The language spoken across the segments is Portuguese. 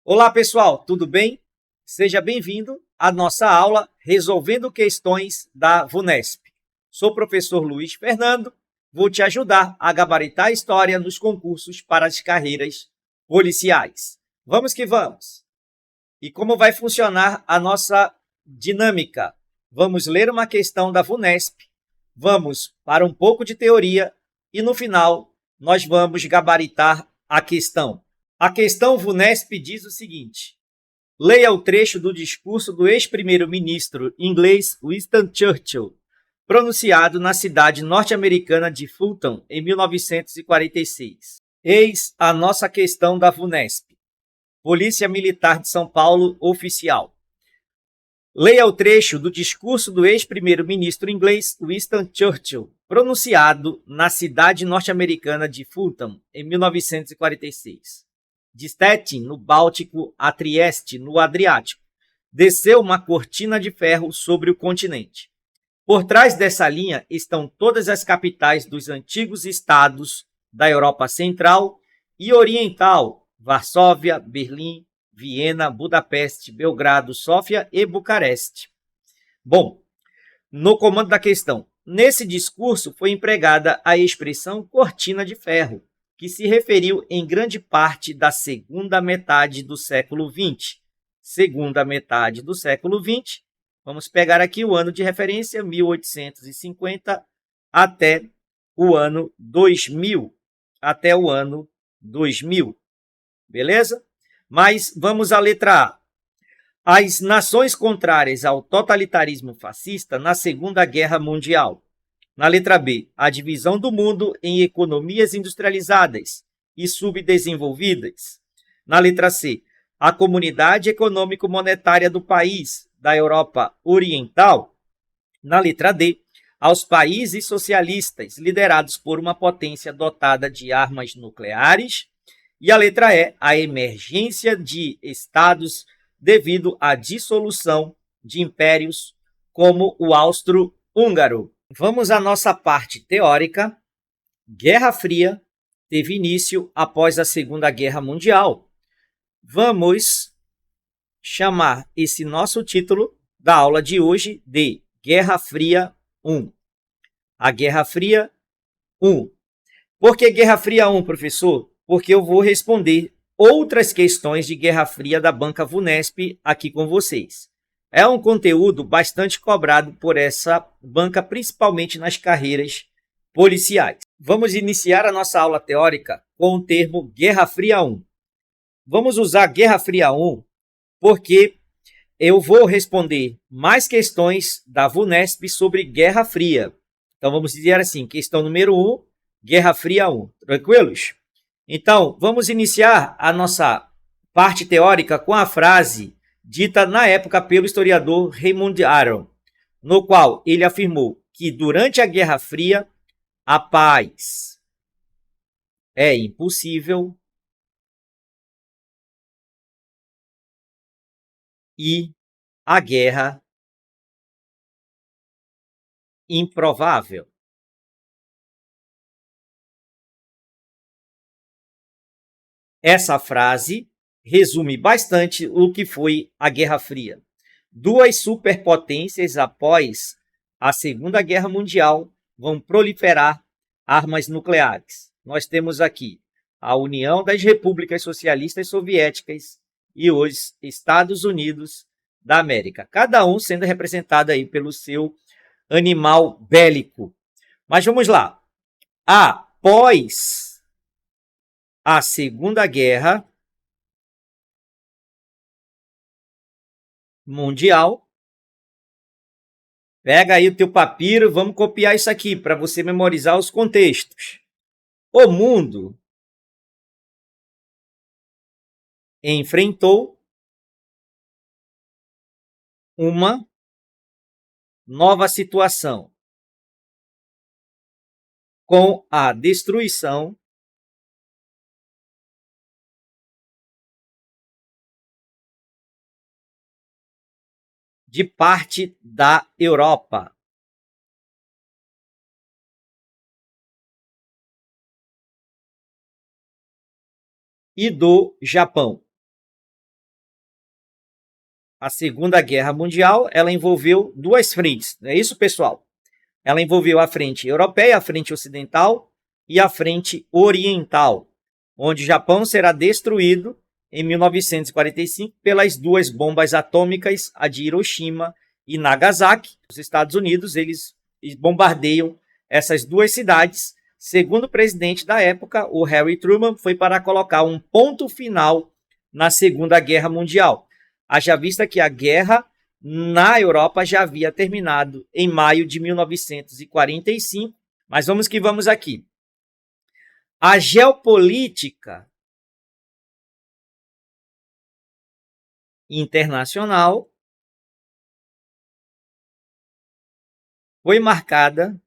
Olá, pessoal, tudo bem? Seja bem-vindo à nossa aula Resolvendo Questões da VUNESP. Sou o professor Luiz Fernando, vou te ajudar a gabaritar a história nos concursos para as carreiras policiais. Vamos que vamos! E como vai funcionar a nossa dinâmica? Vamos ler uma questão da VUNESP, vamos para um pouco de teoria e no final nós vamos gabaritar a questão. A questão VUNESP diz o seguinte: leia o trecho do discurso do ex-primeiro-ministro inglês Winston Churchill, pronunciado na cidade norte-americana de Fulton em 1946. Eis a nossa questão da VUNESP. Polícia Militar de São Paulo, oficial. Leia o trecho do discurso do ex-primeiro-ministro inglês Winston Churchill, pronunciado na cidade norte-americana de Fulton em 1946. De Stettin, no Báltico, a Trieste, no Adriático, desceu uma cortina de ferro sobre o continente. Por trás dessa linha estão todas as capitais dos antigos estados da Europa Central e Oriental: Varsóvia, Berlim, Viena, Budapeste, Belgrado, Sófia e Bucareste. Bom, no comando da questão, nesse discurso foi empregada a expressão cortina de ferro, que se referiu em grande parte da segunda metade do século XX. Segunda metade do século XX, vamos pegar aqui o ano de referência, 1850 até o ano 2000. Até o ano 2000, beleza? Mas vamos à letra A. As nações contrárias ao totalitarismo fascista na Segunda Guerra Mundial. Na letra B, a divisão do mundo em economias industrializadas e subdesenvolvidas. Na letra C, a comunidade econômico-monetária do país da Europa Oriental. Na letra D, aos países socialistas liderados por uma potência dotada de armas nucleares. E a letra E, a emergência de estados devido à dissolução de impérios como o austro-húngaro. Vamos à nossa parte teórica. Guerra Fria teve início após a Segunda Guerra Mundial. Vamos chamar esse nosso título da aula de hoje de Guerra Fria 1. A Guerra Fria 1. Por que Guerra Fria 1, professor? Porque eu vou responder outras questões de Guerra Fria da banca VUNESP aqui com vocês. É um conteúdo bastante cobrado por essa banca, principalmente nas carreiras policiais. Vamos iniciar a nossa aula teórica com o termo Guerra Fria 1. Vamos usar Guerra Fria 1 porque eu vou responder mais questões da VUNESP sobre Guerra Fria. Então vamos dizer assim, questão número 1, Guerra Fria 1. Tranquilos? Então, vamos iniciar a nossa parte teórica com a frase dita na época pelo historiador Raymond Aron, no qual ele afirmou que durante a Guerra Fria a paz é impossível e a guerra improvável. Essa frase resume bastante o que foi a Guerra Fria. Duas superpotências após a Segunda Guerra Mundial vão proliferar armas nucleares. Nós temos aqui a União das Repúblicas Socialistas Soviéticas e os Estados Unidos da América, cada um sendo representado aí pelo seu animal bélico. Mas vamos lá. Após a Segunda Guerra Mundial, pega aí o teu papiro, vamos copiar isso aqui para você memorizar os contextos. O mundo enfrentou uma nova situação com a destruição de parte da Europa e do Japão. a Segunda Guerra Mundial, ela envolveu duas frentes, não é isso, pessoal? Ela envolveu a frente europeia, a frente ocidental e a frente oriental, onde o Japão será destruído em 1945 pelas duas bombas atômicas, a de Hiroshima e Nagasaki. Os Estados Unidos, eles bombardeiam essas duas cidades. Segundo o presidente da época, o Harry Truman, foi para colocar um ponto final na Segunda Guerra Mundial. Haja vista que a guerra na Europa já havia terminado em maio de 1945, mas vamos que vamos aqui. A geopolítica internacional foi marcada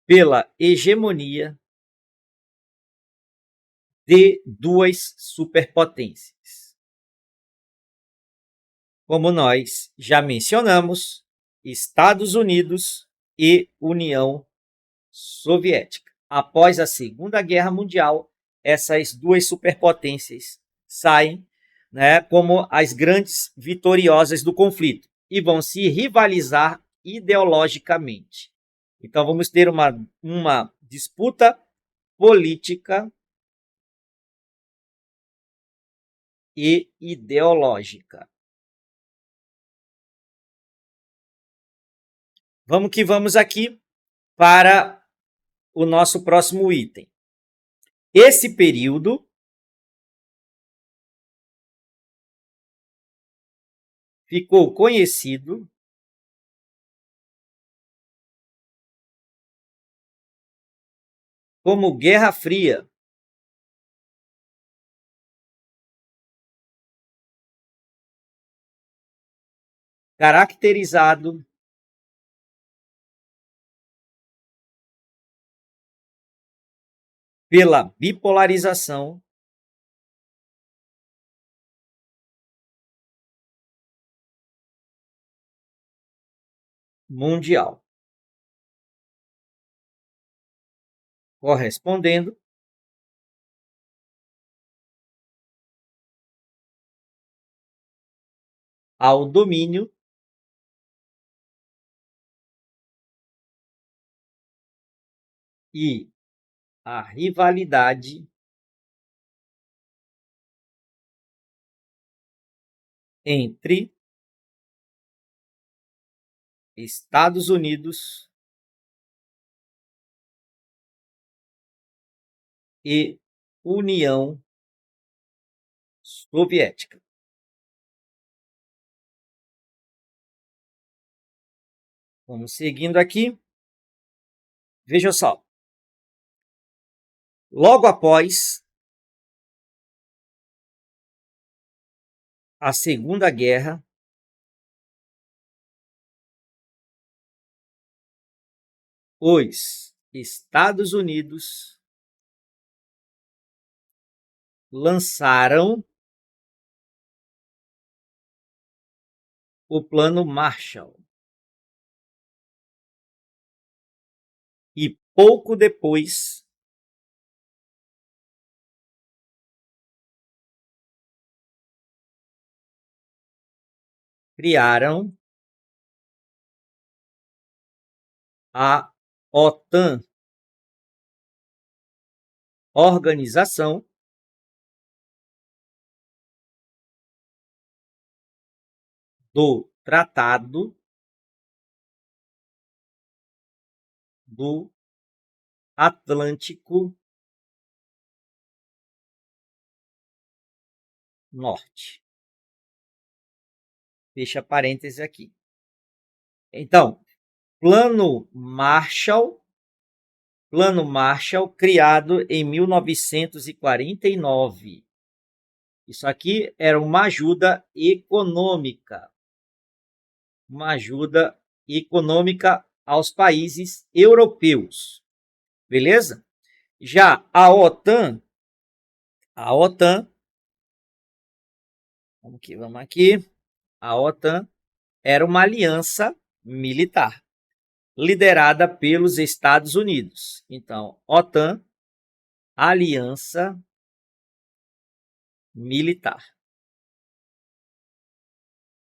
pela hegemonia de duas superpotências. Como nós já mencionamos, Estados Unidos e União Soviética. Após a Segunda Guerra Mundial, essas duas superpotências saem, né, como as grandes vitoriosas do conflito e vão se rivalizar ideologicamente. Então vamos ter uma disputa política e ideológica. Vamos que vamos aqui para o nosso próximo item. Esse período ficou conhecido como Guerra Fria. Caracterizado pela bipolarização mundial, correspondendo ao domínio e a rivalidade entre Estados Unidos e União Soviética. Vamos seguindo aqui. Veja só. Logo após a Segunda Guerra, os Estados Unidos lançaram o Plano Marshall. E pouco depois, criaram a OTAN, Organização do Tratado do Atlântico Norte. Fecha parênteses aqui. Então, Plano Marshall, criado em 1949. Isso aqui era uma ajuda econômica. Aos países europeus. Beleza? Já a OTAN, vamos aqui. A OTAN era uma aliança militar liderada pelos Estados Unidos. Então, OTAN, Aliança militar.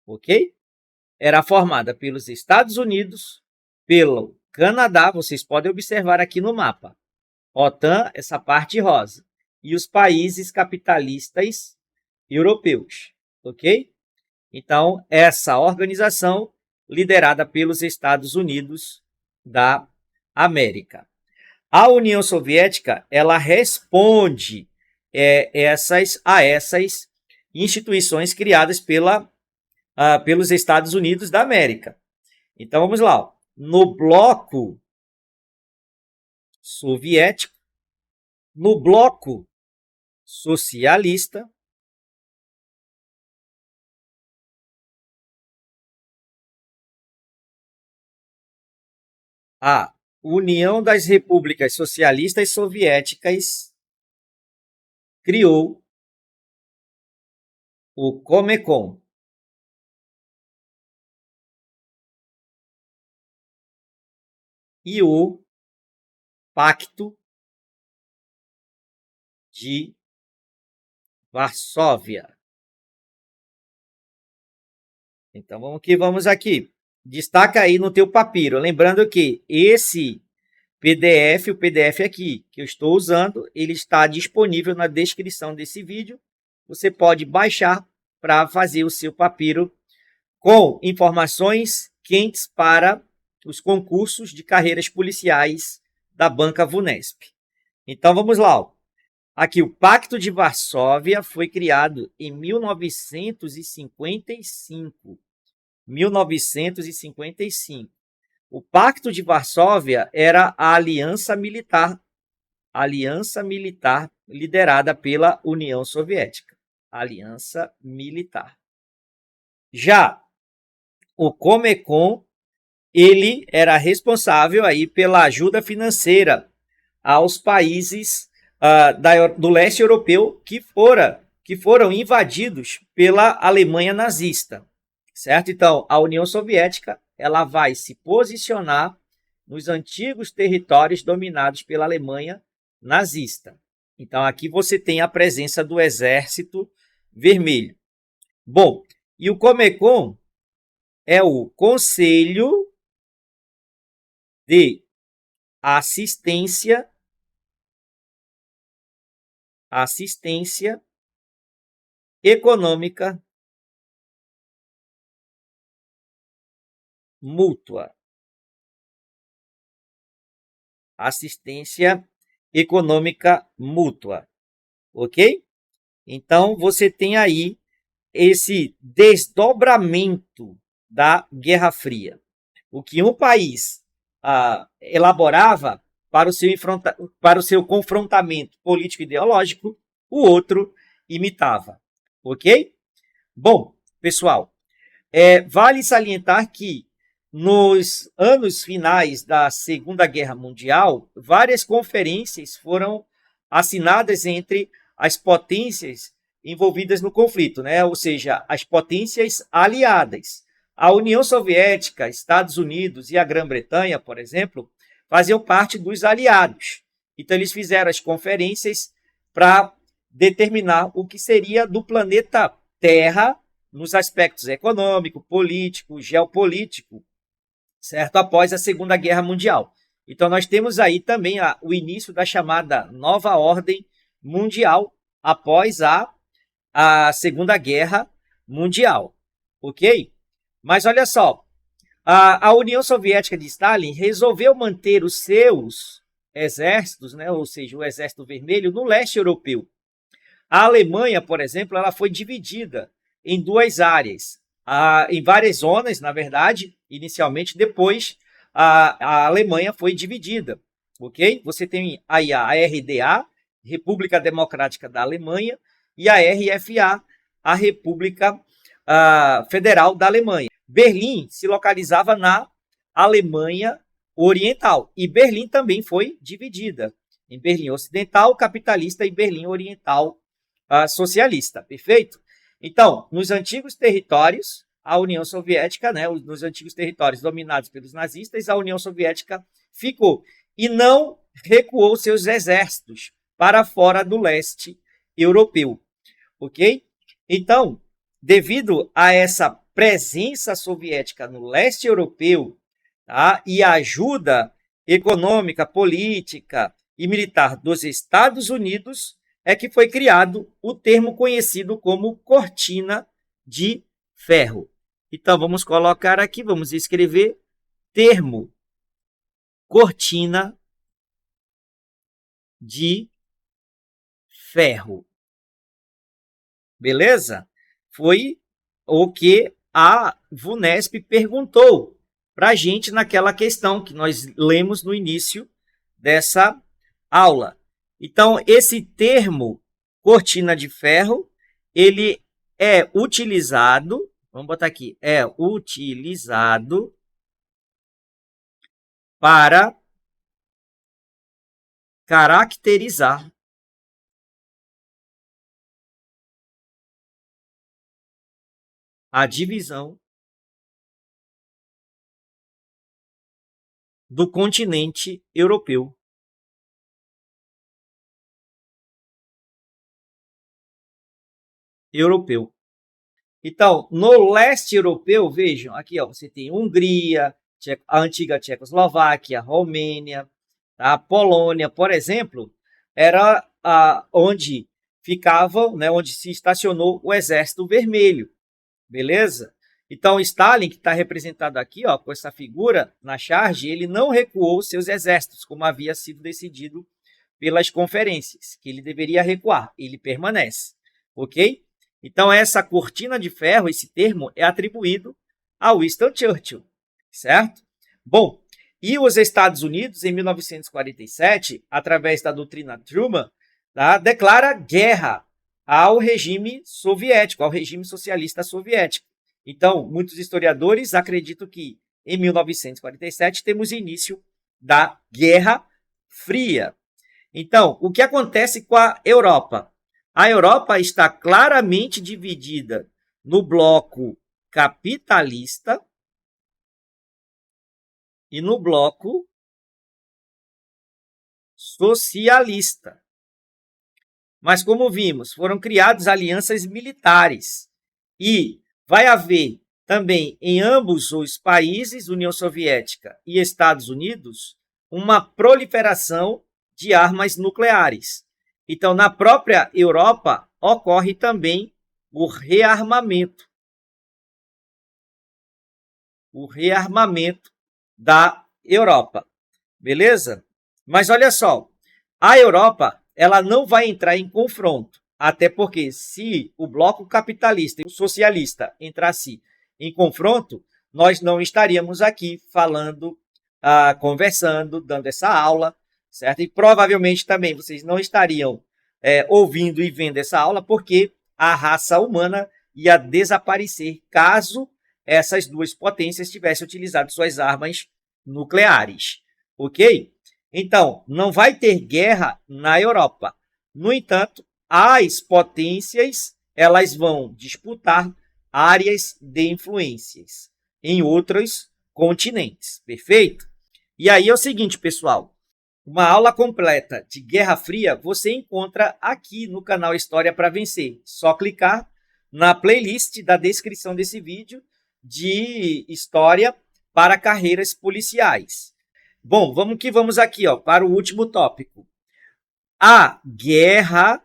Ok? Era formada pelos Estados Unidos, pelo Canadá, vocês podem observar aqui no mapa. OTAN, essa parte rosa. E os países capitalistas europeus. Ok? Então, essa organização liderada pelos Estados Unidos da América. A União Soviética, ela responde a essas instituições criadas pelos Estados Unidos da América. Então, vamos lá. Ó. No bloco soviético, no bloco socialista, a União das Repúblicas Socialistas Soviéticas criou o Comecon. E o Pacto de Varsóvia. Então, vamos aqui. Destaca aí no teu papiro. Lembrando que esse PDF, o PDF aqui que eu estou usando, ele está disponível na descrição desse vídeo. Você pode baixar para fazer o seu papiro com informações quentes para os concursos de carreiras policiais da Banca VUNESP. Então, vamos lá. Ó. Aqui, o Pacto de Varsóvia foi criado em 1955. 1955. O Pacto de Varsóvia era a aliança militar liderada pela União Soviética. Aliança militar. Já o Comecon, ele era responsável aí pela ajuda financeira aos países do leste europeu que foram invadidos pela Alemanha nazista, certo? Então, a União Soviética ela vai se posicionar nos antigos territórios dominados pela Alemanha nazista. Então, aqui você tem a presença do Exército Vermelho. Bom, e o Comecon é o Conselho de Assistência Econômica Mútua. Assistência Econômica Mútua. Ok? Então, você tem aí esse desdobramento da Guerra Fria. O que um país elaborava para o seu confrontamento político-ideológico, o outro imitava. Ok? Bom, pessoal, vale salientar que nos anos finais da Segunda Guerra Mundial, várias conferências foram assinadas entre as potências envolvidas no conflito, né? Ou seja, as potências aliadas. A União Soviética, Estados Unidos e a Grã-Bretanha, por exemplo, faziam parte dos aliados. Então, eles fizeram as conferências para determinar o que seria do planeta Terra nos aspectos econômico, político, geopolítico, certo? Após a Segunda Guerra Mundial. Então, nós temos aí também o início da chamada Nova Ordem Mundial após a Segunda Guerra Mundial. Ok? Mas olha só, a União Soviética de Stalin resolveu manter os seus exércitos, né, ou seja, o Exército Vermelho, no leste europeu. A Alemanha, por exemplo, ela foi dividida em duas áreas, em várias zonas, na verdade, inicialmente, depois a Alemanha foi dividida, ok? Você tem aí a RDA, República Democrática da Alemanha, e a RFA, a República Federal da Alemanha. Berlim se localizava na Alemanha Oriental, e Berlim também foi dividida em Berlim Ocidental, capitalista, e Berlim Oriental, socialista, perfeito? Então, nos antigos territórios, a União Soviética, né, nos antigos territórios dominados pelos nazistas, a União Soviética ficou e não recuou seus exércitos para fora do leste europeu. ok? Então, devido a essa presença soviética no leste europeu, tá, e a ajuda econômica, política e militar dos Estados Unidos, é que foi criado o termo conhecido como cortina de ferro. Então, vamos colocar aqui, vamos escrever termo cortina de ferro. Beleza? Foi o que a VUNESP perguntou para a gente naquela questão que nós lemos no início dessa aula. Então, esse termo cortina de ferro, ele é utilizado, vamos botar aqui, é utilizado para caracterizar a divisão do continente europeu. Então, no leste europeu, vejam, aqui ó, você tem Hungria, a antiga Tchecoslováquia, Romênia, a Polônia, por exemplo, era onde ficavam, né, onde se estacionou o Exército Vermelho, beleza? Então, Stalin, que está representado aqui ó, com essa figura na charge, ele não recuou seus exércitos, como havia sido decidido pelas conferências, que ele deveria recuar, ele permanece, ok? Então, essa cortina de ferro, esse termo, é atribuído a Winston Churchill, certo? Bom, e os Estados Unidos, em 1947, através da doutrina Truman, tá, declara guerra ao regime soviético, ao regime socialista soviético. Então, muitos historiadores acreditam que em 1947 temos início da Guerra Fria. Então, o que acontece com a Europa? A Europa está claramente dividida no bloco capitalista e no bloco socialista. Mas, como vimos, foram criadas alianças militares e vai haver também em ambos os países, União Soviética e Estados Unidos, uma proliferação de armas nucleares. Então, na própria Europa, ocorre também o rearmamento. O rearmamento da Europa. Beleza? Mas olha só, a Europa ela não vai entrar em confronto. Até porque se o bloco capitalista e o socialista entrasse em confronto, nós não estaríamos aqui falando, conversando, dando essa aula, certo? E provavelmente também vocês não estariam ouvindo e vendo essa aula, porque a raça humana ia desaparecer caso essas duas potências tivessem utilizado suas armas nucleares, ok? Então, não vai ter guerra na Europa. No entanto, as potências elas vão disputar áreas de influências em outros continentes, perfeito? E aí é o seguinte, pessoal, uma aula completa de Guerra Fria você encontra aqui no canal História para Vencer. Só clicar na playlist da descrição desse vídeo de História para Carreiras Policiais. Bom, vamos aqui ó, para o último tópico. A guerra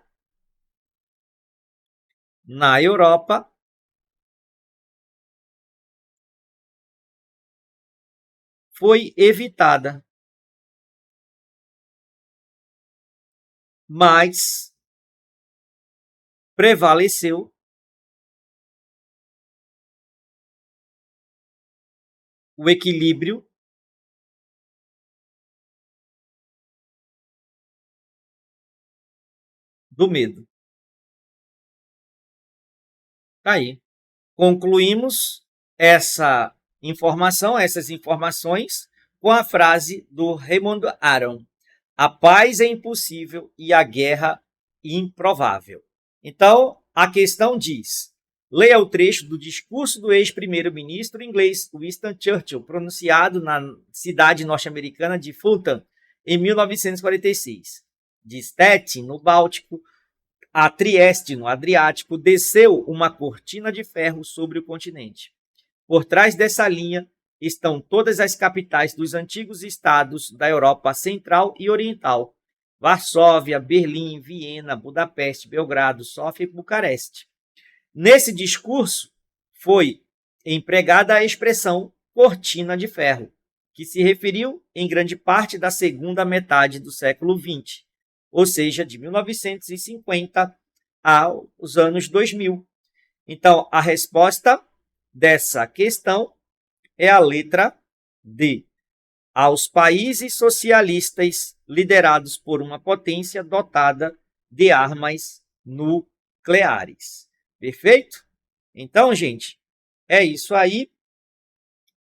na Europa foi evitada, mas prevaleceu o equilíbrio do medo. Tá aí. Concluímos essas informações, com a frase do Raymond Aron: a paz é impossível e a guerra improvável. Então, a questão diz: leia o trecho do discurso do ex-primeiro-ministro inglês Winston Churchill, pronunciado na cidade norte-americana de Fulton, em 1946. De Stettin, no Báltico, a Trieste, no Adriático, desceu uma cortina de ferro sobre o continente. Por trás dessa linha estão todas as capitais dos antigos estados da Europa Central e Oriental: Varsóvia, Berlim, Viena, Budapeste, Belgrado, Sófia e Bucareste. Nesse discurso foi empregada a expressão cortina de ferro, que se referiu em grande parte da segunda metade do século XX, ou seja, de 1950 aos anos 2000. Então, a resposta dessa questão é a letra D. Aos países socialistas liderados por uma potência dotada de armas nucleares. Perfeito? Então, gente, é isso aí.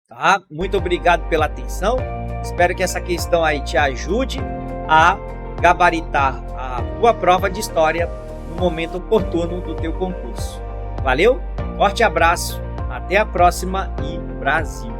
Tá? Muito obrigado pela atenção. Espero que essa questão aí te ajude a gabaritar a tua prova de história no momento oportuno do teu concurso. Valeu? Forte abraço, até a próxima e Brasil!